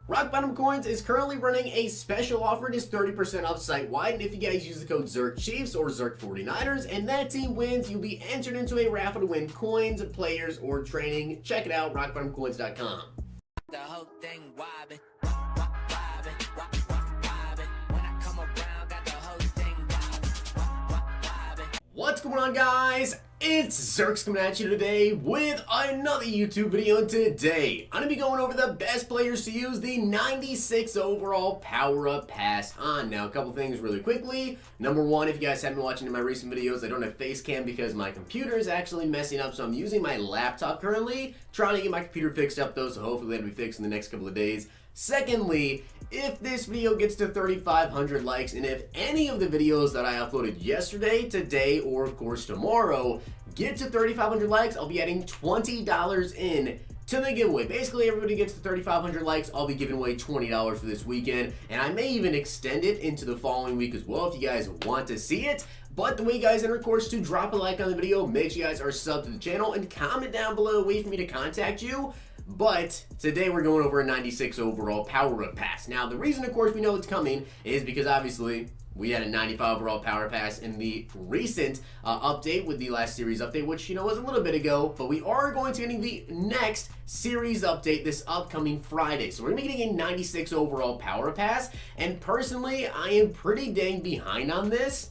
Rock Bottom Coins is currently running a special offer. It is 30% off site-wide, and if you guys use the code ZIRKChiefs or ZIRK49ers and that team wins, you'll be entered into a raffle to win coins, players, or training. Check it out, rockbottomcoins.com. The whole thing wobbin', wobbin'. When I come around, got the whole thing wobbin'. What's going on, guys? It's Zirksee coming at you today with another YouTube video, and today I'm going to be going over the best players to use the 96 overall power-up pass on. Now, a couple things really quickly. Number one, if you guys haven't been watching my recent videos, I don't have face cam because my computer is actually messing up, so I'm using my laptop currently, trying to get my computer fixed up though, so hopefully that'll be fixed in the next couple of days. Secondly, if this video gets to 3,500 likes, and if any of the videos that I uploaded yesterday, today, or of course tomorrow get to 3,500 likes, I'll be adding $20 in to the giveaway. Basically, everybody gets to 3,500 likes, I'll be giving away $20 for this weekend, and I may even extend it into the following week as well if you guys want to see it. But the way you guys enter, of course, to drop a like on the video, make sure you guys are subbed to the channel, and comment down below a way for me to contact you. But today we're going over a 96 overall power-up pass. Now, the reason, of course, we know it's coming is because obviously we had a 95 overall power pass in the recent update with the last series update, which, you know, was a little bit ago. But we are going to be getting the next series update this upcoming Friday. So we're going to be getting a 96 overall power pass. And personally, I am pretty dang behind on this.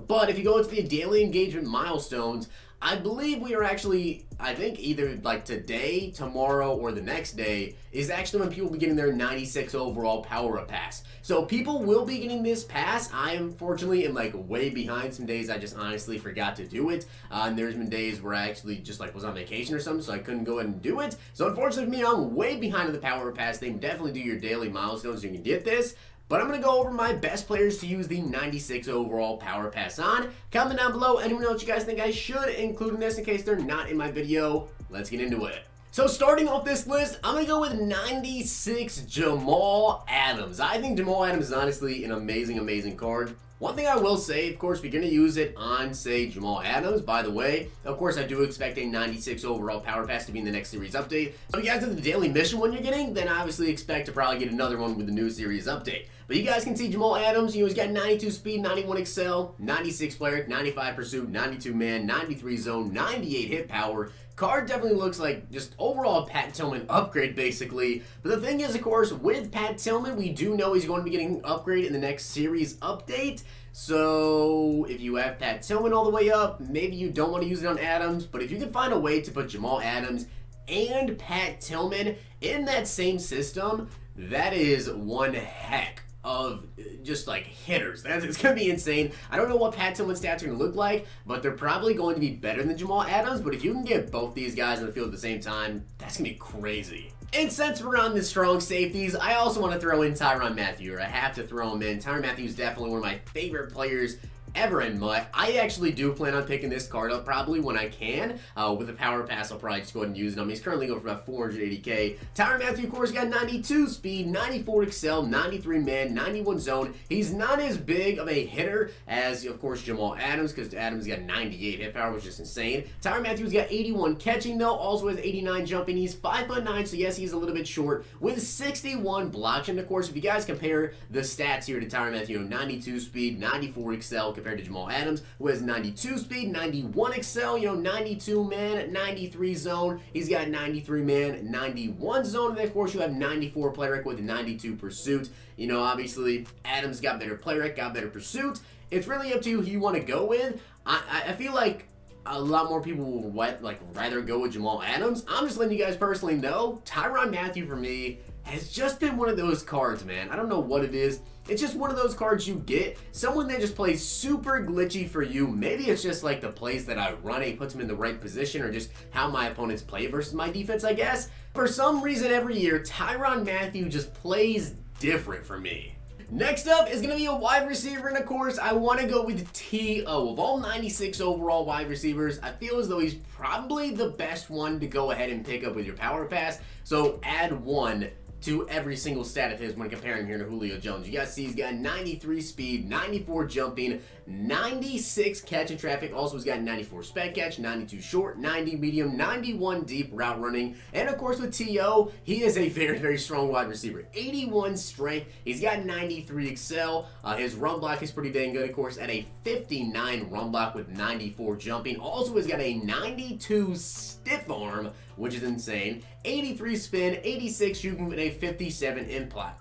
But if you go into the daily engagement milestones, I believe we are actually, I think either like today, tomorrow, or the next day is actually when people will be getting their 96 overall power-up pass. So people will be getting this pass. I unfortunately am like way behind. Some days I just honestly forgot to do it. And there's been days where I actually just like was on vacation or something, so I couldn't go ahead and do it. So unfortunately for me, I'm way behind on the power-up pass thing. Definitely do your daily milestones so you can get this. But I'm going to go over my best players to use the 96 overall power pass on. Comment down below anyone else you guys think I should include in this in case they're not in my video. Let's get into it. So starting off this list, I'm going to go with 96 Jamal Adams. I think Jamal Adams is honestly an amazing card. One thing I will say, of course, if you're going to use it on, say, Jamal Adams, by the way, of course, I do expect a 96 overall power pass to be in the next series update. So if you guys have the daily mission one you're getting, then obviously expect to probably get another one with the new series update. But you guys can see Jamal Adams, you know, he's got 92 speed, 91 excel, 96 player, 95 pursuit, 92 man, 93 zone, 98 hit power. Card definitely looks like just overall Pat Tillman upgrade, basically. But the thing is, of course, with Pat Tillman, we do know he's going to be getting an upgrade in the next series update. So if you have Pat Tillman all the way up, maybe you don't want to use it on Adams. But if you can find a way to put Jamal Adams and Pat Tillman in that same system, that is one heck of just like hitters. It's going to be insane. I don't know what Pat Tillman's stats are going to look like, but they're probably going to be better than Jamal Adams. But if you can get both these guys on the field at the same time, that's going to be crazy. And since we're on the strong safeties, I also want to throw in Tyrann Mathieu. I have to throw him in. Tyrann Mathieu is definitely one of my favorite players ever in MUT. I actually do plan on picking this card up probably when I can. With the power pass, I'll probably just go ahead and use it. He's currently going for about 480k. Tyrann Mathieu, of course, got 92 speed, 94 excel, 93 man, 91 zone. He's not as big of a hitter as, of course, Jamal Adams, because Adams got 98 hit power, which is insane. Tyrann Mathieu's got 81 catching, though, also has 89 jumping. He's 5'9", so yes, he's a little bit short, with 61 blocking. Of course, if you guys compare the stats here to Tyrann Mathieu, 92 speed, 94 excel, compared to Jamal Adams, who has 92 speed, 91 excel, you know, 92 man, 93 zone. He's got 93 man, 91 zone, and then of course you have 94 play rec with 92 pursuit. You know, obviously Adams got better play rec, got better pursuit. It's really up to you who you want to go with. I feel like a lot more people will rather go with Jamal Adams. I'm just letting you guys personally know, Tyrann Mathieu for me has just been one of those cards, man. I don't know what it is. It's just one of those cards you get. Someone that just plays super glitchy for you. Maybe it's just like the plays that I run, it puts him in the right position, or just how my opponents play versus my defense, I guess. For some reason every year, Tyrann Mathieu just plays different for me. Next up is going to be a wide receiver, and of course, I want to go with T.O. Of all 96 overall wide receivers, I feel as though he's probably the best one to go ahead and pick up with your power pass. So add one to every single stat of his when comparing here to Julio Jones. You guys see he's got 93 speed, 94 jumping, 96 catch in traffic. Also, he's got 94 spec catch, 92 short, 90 medium, 91 deep route running. And of course, with T.O., he is a very, very strong wide receiver. 81 strength. He's got 93 excel. His run block is pretty dang good, of course, at a 59 run block with 94 jumping. Also, he's got a 92 stiff arm, which is insane. 83 spin, 86 shooting, and a 57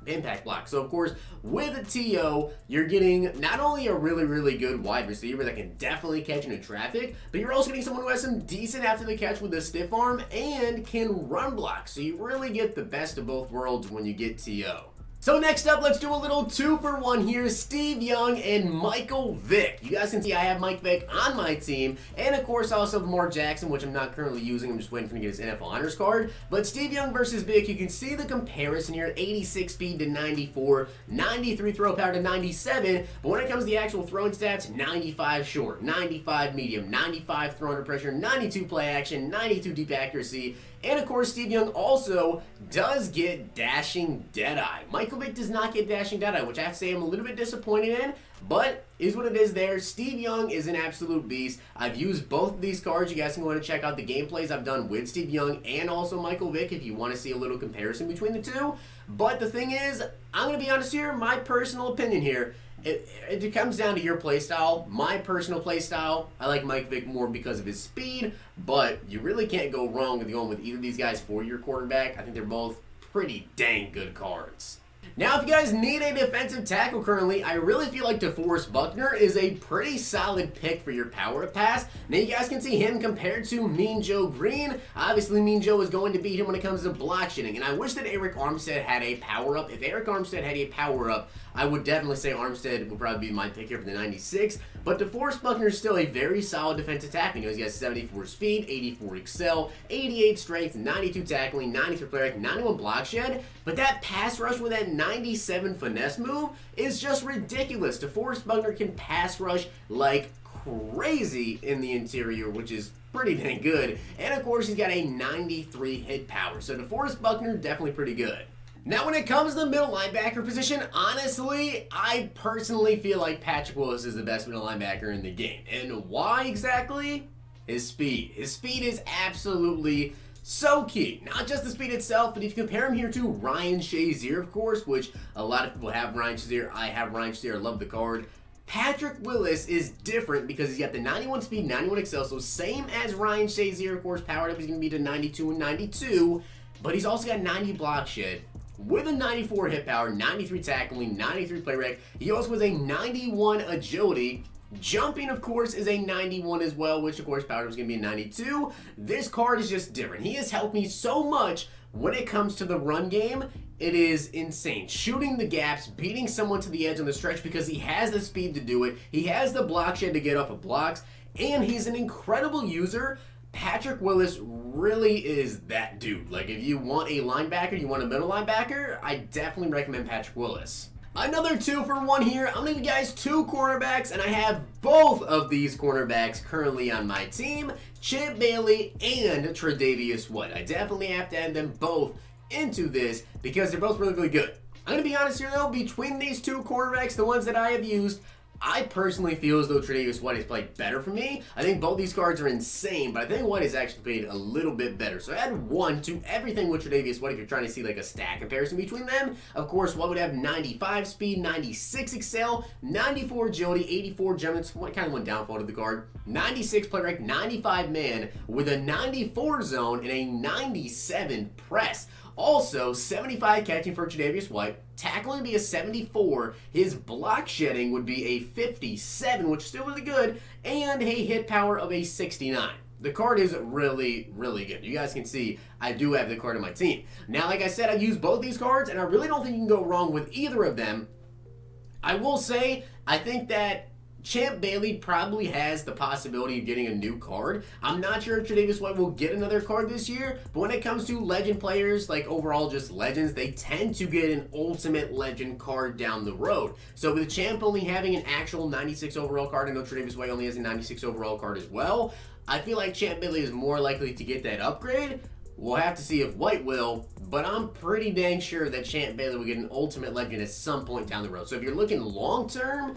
impact block. So, of course, with a T.O., you're getting not only a really, really good wide receiver that can definitely catch into traffic, but you're also getting someone who has some decent after the catch with a stiff arm and can run block. So you really get the best of both worlds when you get T.O. So next up, let's do a little 2-for-1 here. Steve Young and Michael Vick. You guys can see I have Mike Vick on my team. And of course, I also have Mark Jackson, which I'm not currently using. I'm just waiting for him to get his NFL honors card. But Steve Young versus Vick, you can see the comparison here. 86 speed to 94, 93 throw power to 97. But when it comes to the actual throwing stats, 95 short, 95 medium, 95 throw under pressure, 92 play action, 92 deep accuracy. And of course, Steve Young also does get dashing Deadeye. Michael Vick does not get dashing Deadeye, which I have to say I'm a little bit disappointed in, but is what it is there. Steve Young is an absolute beast. I've used both of these cards. You guys can go ahead and check out the gameplays I've done with Steve Young and also Michael Vick if you want to see a little comparison between the two. But the thing is, I'm going to be honest here, my personal opinion here, it comes down to your playstyle. My personal playstyle, I like Mike Vick more because of his speed, but you really can't go wrong with going with either of these guys for your quarterback. I think they're both pretty dang good cards. Now, if you guys need a defensive tackle currently, I really feel like DeForest Buckner is a pretty solid pick for your power pass. Now, you guys can see him compared to Mean Joe Green. Obviously, Mean Joe is going to beat him when it comes to block shitting, and I wish that Eric Armstead had a power-up. If Eric Armstead had a power-up, I would definitely say Armstead would probably be my pick here for the 96, but DeForest Buckner is still a very solid defensive tackle. You know, he's got 74 speed, 84 excel, 88 strength, 92 tackling, 93 play rate, 91 block shed, but that pass rush with that 97 finesse move is just ridiculous. DeForest Buckner can pass rush like crazy in the interior, which is pretty dang good, and of course he's got a 93 hit power, so DeForest Buckner definitely pretty good. Now, when it comes to the middle linebacker position, honestly, I personally feel like Patrick Willis is the best middle linebacker in the game. And why exactly? His speed. His speed is absolutely so key. Not just the speed itself, but if you compare him here to Ryan Shazier, of course, which a lot of people have Ryan Shazier. I have Ryan Shazier. I love the card. Patrick Willis is different because he's got the 91 speed, 91 excel, so same as Ryan Shazier, of course, powered up. He's going to be to 92 and 92, but he's also got 90 block shed with a 94 hit power, 93 tackling, 93 play rate. He also has a 91 agility. Jumping, of course, is a 91 as well, which, of course, power is going to be a 92. This card is just different. He has helped me so much when it comes to the run game. It is insane. Shooting the gaps, beating someone to the edge on the stretch because he has the speed to do it. He has the block shed to get off of blocks, and he's an incredible user. Patrick Willis really is that dude. Like, if you want a linebacker, you want a middle linebacker, I definitely recommend Patrick Willis. Another 2-for-1 here. I'm going to give you guys two cornerbacks, and I have both of these cornerbacks currently on my team, Champ Bailey and Tre'Davious White. I definitely have to add them both into this because they're both really, really good. I'm going to be honest here, though, between these two cornerbacks, the ones that I have used, I personally feel as though Tre'Davious White has played better for me. I think both these cards are insane, but I think White has actually played a little bit better. So add 1 to everything with Tre'Davious White if you're trying to see like a stat comparison between them. Of course, White would have 95 speed, 96 excel, 94 agility, 84 jump. It's kind of one downfall to the card. 96 play rate, 95 man with a 94 zone and a 97 press. Also, 75 catching for Tre'Davious White, tackling would be a 74, his block shedding would be a 57, which is still really good, and a hit power of a 69. The card is really, really good. You guys can see I do have the card on my team. Now, like I said, I've used both these cards, and I really don't think you can go wrong with either of them. I will say, I think that Champ Bailey probably has the possibility of getting a new card. I'm not sure if Tre'Davious White will get another card this year, but when it comes to legend players, like overall just legends, they tend to get an ultimate legend card down the road. So with Champ only having an actual 96 overall card, I know Tre'Davious White only has a 96 overall card as well, I feel like Champ Bailey is more likely to get that upgrade. We'll have to see if White will, but I'm pretty dang sure that Champ Bailey will get an Ultimate Legend at some point down the road. So if you're looking long term,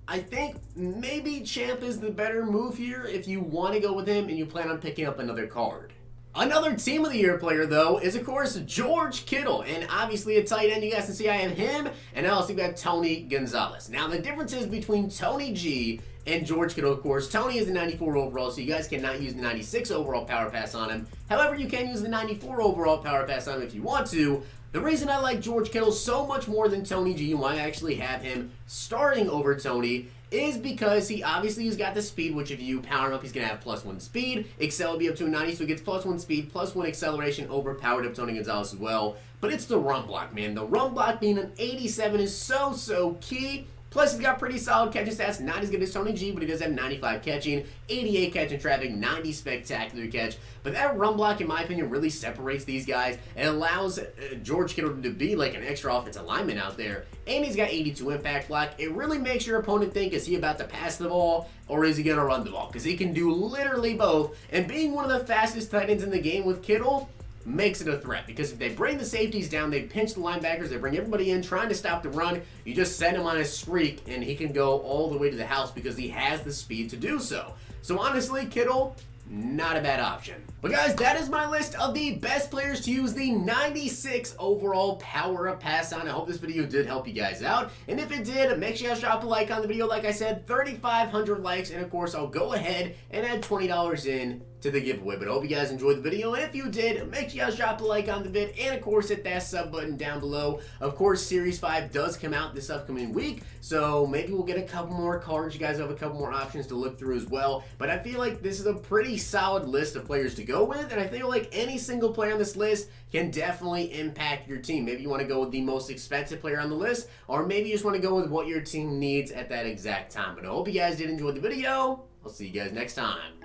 I think maybe Champ is the better move here if you want to go with him and you plan on picking up another card. Another Team of the Year player, though, is, of course, George Kittle. And obviously, a tight end, you guys can see I have him, and I also got Tony Gonzalez. Now, the difference is between Tony G and George Kittle, of course. Tony is the 94 overall, so you guys cannot use the 96 overall power pass on him. However, you can use the 94 overall power pass on him if you want to. The reason I like George Kittle so much more than Tony G, and why I actually have him starting over Tony, is because he obviously has got the speed, which if you power him up, he's going to have +1 speed. Excel will be up to a 90, so he gets +1 speed, +1 acceleration, overpowered up Tony Gonzalez as well. But it's the run block, man. The run block being an 87 is so key. Plus, he's got pretty solid catching stats. Not as good as Tony G, but he does have 95 catching, 88 catching traffic, 90 spectacular catch. But that run block, in my opinion, really separates these guys. It allows George Kittle to be like an extra offensive lineman out there. And he's got 82 impact block. It really makes your opponent think, is he about to pass the ball or is he going to run the ball? Because he can do literally both. And being one of the fastest tight ends in the game with Kittle makes it a threat, because if they bring the safeties down, they pinch the linebackers, they bring everybody in trying to stop the run, you just send him on a streak and he can go all the way to the house because he has the speed to do so. So honestly, Kittle, not a bad option. But guys, that is my list of the best players to use the 96 overall power up pass on. I hope this video did help you guys out. And if it did, make sure you guys drop a like on the video. Like I said, 3,500 likes. And of course, I'll go ahead and add $20 in to the giveaway. But I hope you guys enjoyed the video. And if you did, make sure you guys drop a like on the vid. And of course, hit that sub button down below. Of course, Series 5 does come out this upcoming week. So maybe we'll get a couple more cards. You guys have a couple more options to look through as well. But I feel like this is a pretty solid list of players to go with. And I feel like any single player on this list can definitely impact your team. Maybe you want to go with the most expensive player on the list, or maybe you just want to go with what your team needs at that exact time. But I hope you guys did enjoy the video. I'll see you guys next time.